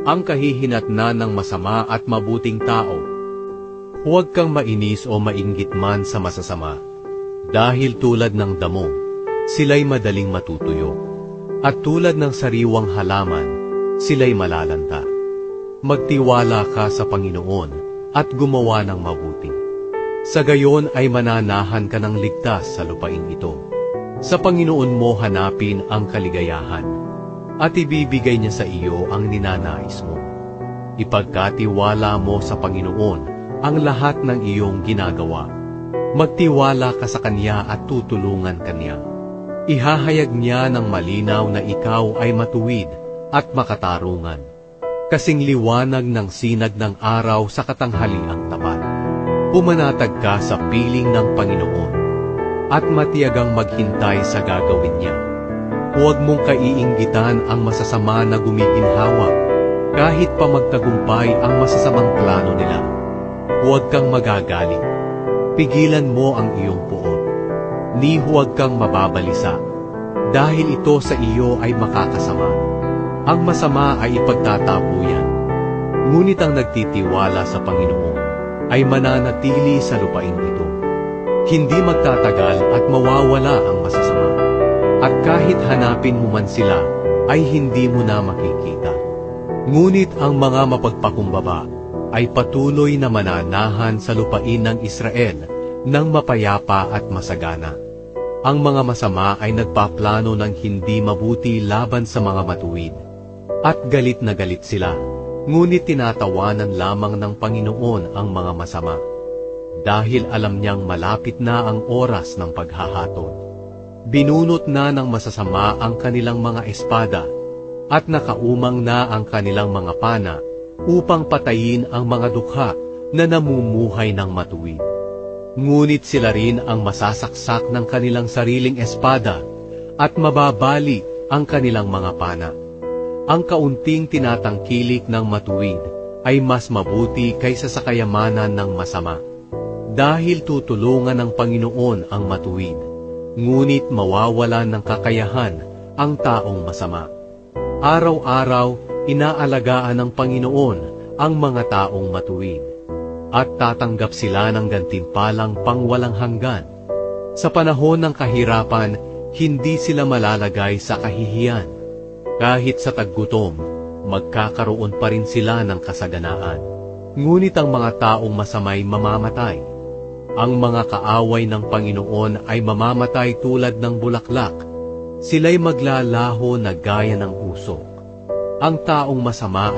ang kahihinatnan ng masama at mabuting tao. Huwag kang mainis o mainggit man sa masasama, dahil tulad ng damo, sila'y madaling matutuyo, at tulad ng sariwang halaman, sila'y malalanta. Magtiwala ka sa Panginoon at gumawa ng mabuti. Sa gayon ay mananahan ka ng ligtas sa lupaing ito. Sa Panginoon mo hanapin ang kaligayahan, at ibibigay niya sa iyo ang ninanais mo. Ipagkatiwala mo sa Panginoon ang lahat ng iyong ginagawa. Magtiwala ka sa Kanya at tutulungan Kanya. Ihahayag niya ng malinaw na ikaw ay matuwid at makatarungan, kasing liwanag ng sinag ng araw sa katanghaliang tapat. Pumanatag ka sa piling ng Panginoon, at matiyagang maghintay sa gagawin niya. Huwag mong kaiinggitan ang masasama na gumiginhawa, kahit pa magtagumpay ang masasamang plano nila. Huwag kang magagalit. Pigilan mo ang iyong puot. Ni huwag kang mababalisa, dahil ito sa iyo ay makakasama. Ang masama ay ipagtatapuyan, ngunit ang nagtitiwala sa Panginoon ay mananatili sa lupaing ito. Hindi magtatagal at mawawala ang masasama, at kahit hanapin mo man sila, ay hindi mo na makikita. Ngunit ang mga mapagpakumbaba ay patuloy na mananahan sa lupain ng Israel ng mapayapa at masagana. Ang mga masama ay nagpaplano ng hindi mabuti laban sa mga matuwid, at galit na galit sila, ngunit tinatawanan lamang ng Panginoon ang mga masama, dahil alam niyang malapit na ang oras ng paghahatol. Binunot na ng masasama ang kanilang mga espada, at nakaumang na ang kanilang mga pana, upang patayin ang mga dukha na namumuhay ng matuwid. Ngunit sila rin ang masasaksak ng kanilang sariling espada, at mababali ang kanilang mga pana. Ang kaunting tinatangkilik ng matuwid ay mas mabuti kaysa sa kayamanan ng masama, dahil tutulungan ng Panginoon ang matuwid, ngunit mawawalan ng kakayahan ang taong masama. Araw-araw, inaalagaan ng Panginoon ang mga taong matuwid, at tatanggap sila ng gantimpalang pangwalang hanggan. Sa panahon ng kahirapan, hindi sila malalagay sa kahihiyan. Kahit sa taggutom, magkakaroon pa rin sila ng kasaganaan. Ngunit ang mga taong masamay mamamatay. Ang mga kaaway ng Panginoon ay mamamatay tulad ng bulaklak. Sila'y maglalaho na gaya ng usok. Ang taong masama